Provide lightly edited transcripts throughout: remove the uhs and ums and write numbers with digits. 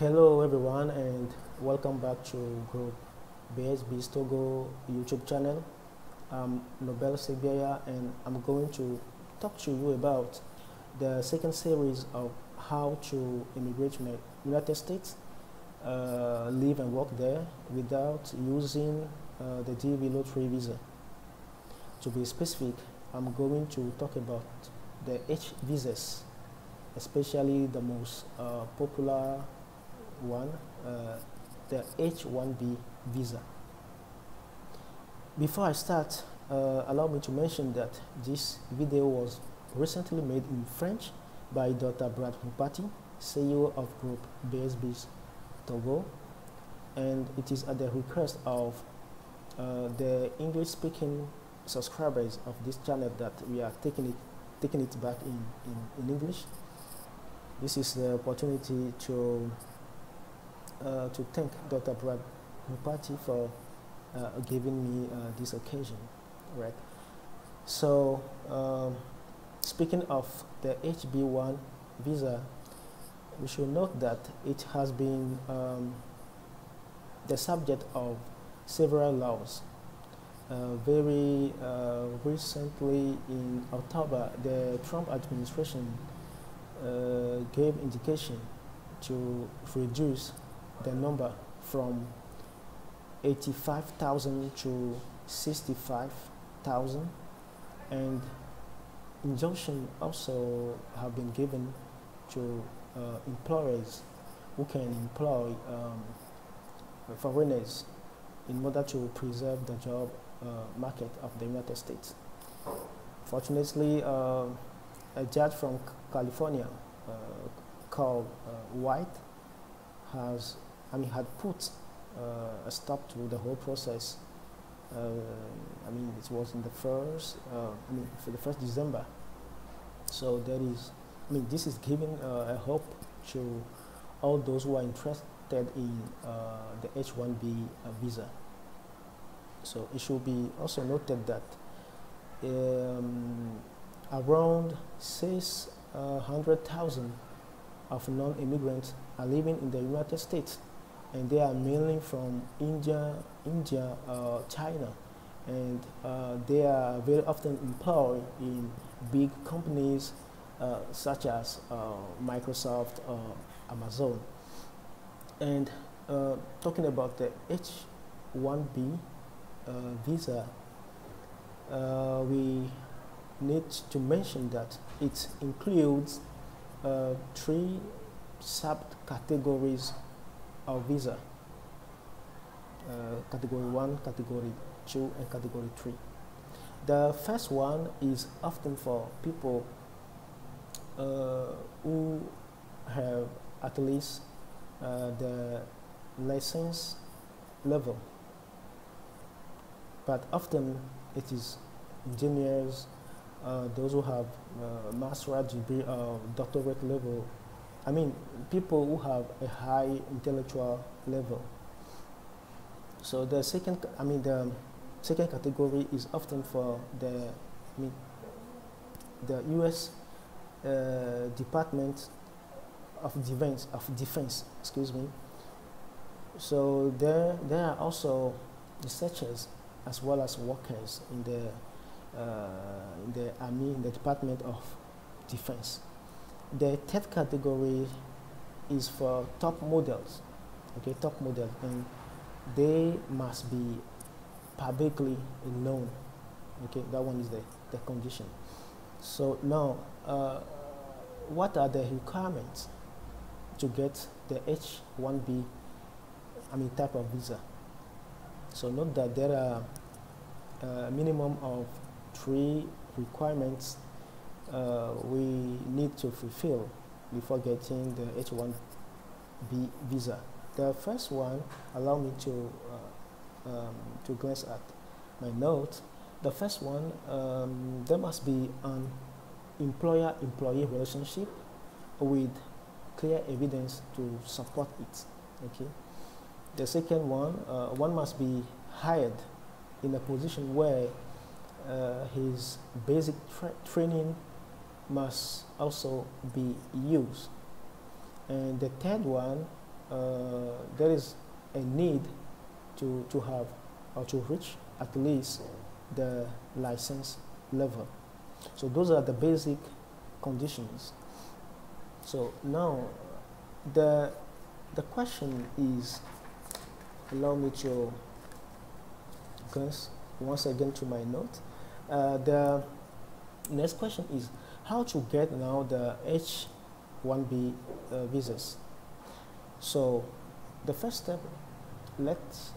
Hello everyone and welcome back to Group BSB's Togo YouTube channel. I'm Nobel Segbeaya and I'm going to talk to you about the second series of how to immigrate to the United States, live and work there without using the DV lottery visa. To be specific, I'm going to talk about the H visas, especially the most popular one, the H1b visa. Before I start, allow me to mention that this video was recently made in French by Dr. Brad Mpati, CEO of Group BSB's Togo, and it is at the request of the English-speaking subscribers of this channel that we are taking it back in English. This is the opportunity to thank Dr. Brad Mpati for giving me this occasion, right? So, speaking of the HB1 visa, we should note that it has been the subject of several laws. Very recently, in October, the Trump administration gave indication to reduce the number from 85,000 to 65,000, and injunction also have been given to employers who can employ foreigners in order to preserve the job market of the United States. Fortunately, a judge from California called White had put a stop to the whole process. It was in the first, for the 1st December. So there is, this is giving a hope to all those who are interested in the H1b visa. So it should be also noted that around 600,000 of non-immigrants are living in the United States, and they are mainly from India, China, and they are very often employed in big companies such as Microsoft or Amazon. And talking about the H1b visa, we need to mention that it includes 3 subcategories of visa: category 1, category 2, and category 3. The first one is often for people who have at least the license level, but often it is engineers, those who have master's degree or doctorate level. People who have a high intellectual level. So the second category is often for the U.S. Department of Defense. Excuse me. So there are also researchers as well as workers in the Army, in the Department of Defense. The third category is for top models, and they must be publicly known. That one is the condition. So now, what are the requirements to get the H1b, type of visa? So note that there are a minimum of 3 requirements we need to fulfill before getting the H1b visa. The first one, allow me to glance at my notes. The first one, there must be an employer-employee relationship with clear evidence to support it. The second one, one must be hired in a position where his basic training must also be used. And the third one, there is a need to have or to reach at least the license level. So those are the basic conditions. So now the question is, allow me to glance once again to my note. The next question is how to get now the H1b visas. So the first step, let's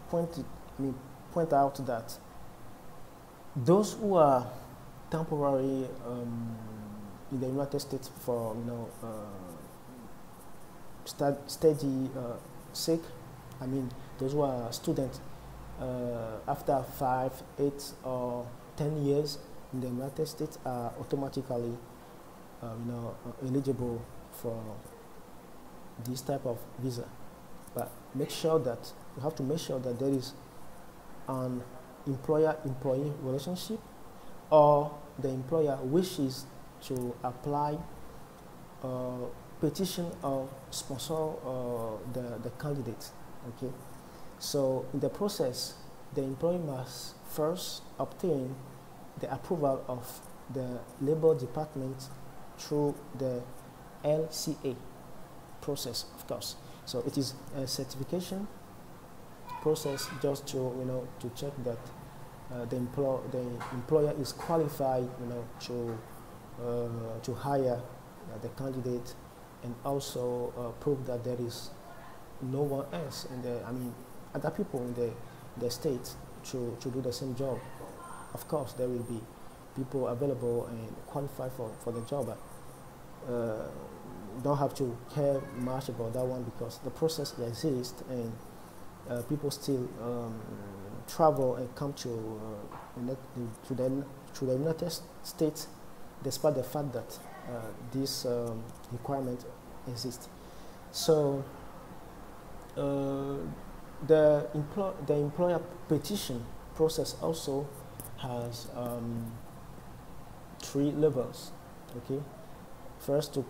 point out that those who are temporary in the United States for study sake, I mean those who are students after 5, 8, or 10 years in the United States are automatically eligible for this type of visa. But make sure that you have to make sure that there is an employer-employee relationship, or the employer wishes to apply, petition or sponsor the candidate. Okay, so in the process, the employee must first obtain the approval of the Labor Department through the LCA process, of course. So it is a certification process just to to check that the employer is qualified to hire the candidate, and also prove that there is no one else other people in the state to do the same job. Of course, there will be people available and qualified for the job, but don't have to care much about that one, because the process exists, and people still travel and come to the United States despite the fact that this requirement exists. So the employer petition process also has 3 levels. Okay, first to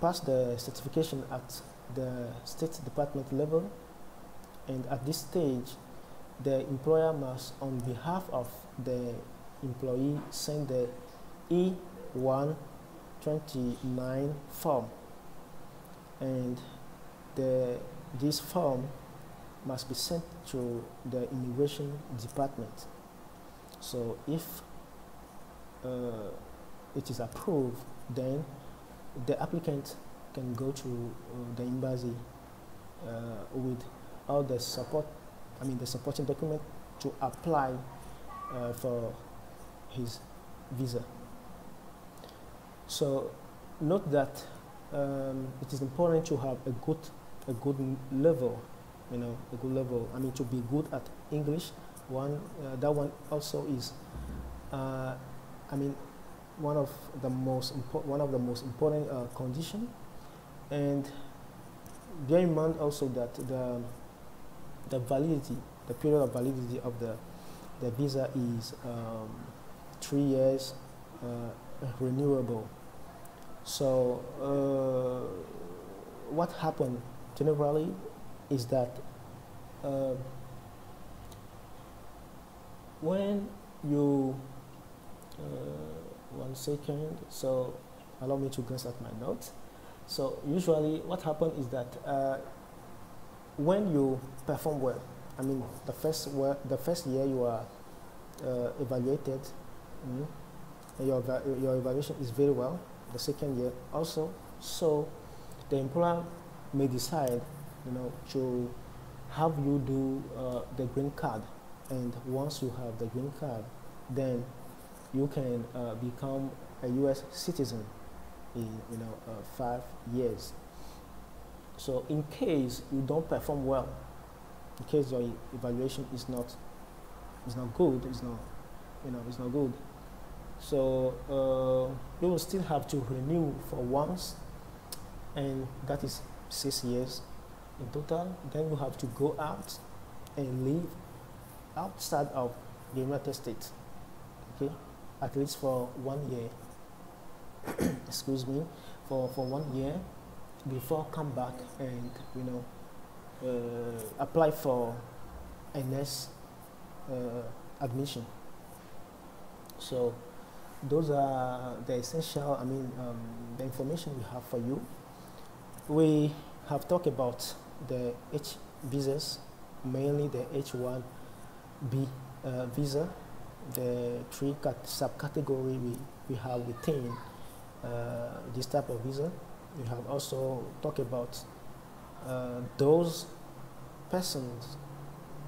pass the certification at the State Department level, and at this stage the employer must, on behalf of the employee, send the E-129 form, and this form must be sent to the Immigration Department. So if it is approved, then the applicant can go to the embassy with all the the supporting document to apply for his visa. So note that it is important to have a good level, a good level. To be good at English. That one also is, one of the most important condition. And bear in mind also that the period of validity of the visa is 3 years, renewable. So what happened generally is that when you one second, so allow me to glance at my notes. So usually what happens is that when you perform well, the first year you are evaluated, and your evaluation is very well. The second year also, so the employer may decide to have you do the green card, and once you have the green card, then you can become a U.S. citizen in 5 years. So in case you don't perform well, in case your evaluation is not good, it's not good, so you will still have to renew for once, and that is 6 years in total. Then you have to go out and live outside of the United States, okay, at least for 1 year. Excuse me, for 1 year, before come back and apply for a next admission. So those are the essential, the information we have for you. We have talked about the H visas, mainly the H1b visa, the three subcategory we have within this type of visa. We have also talked about those persons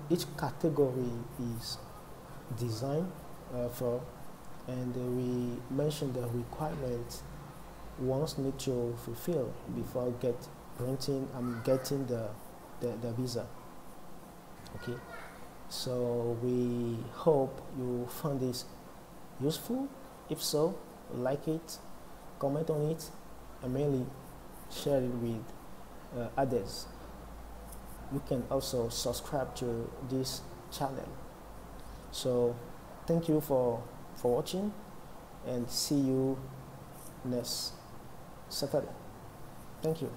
each category is designed for, and we mentioned the requirements ones need to fulfill before getting the visa. Okay, so we hope you found this useful. If so, like it, comment on it, and mainly share it with others. You can also subscribe to this channel. So thank you for watching, and see you next Saturday. Thank you.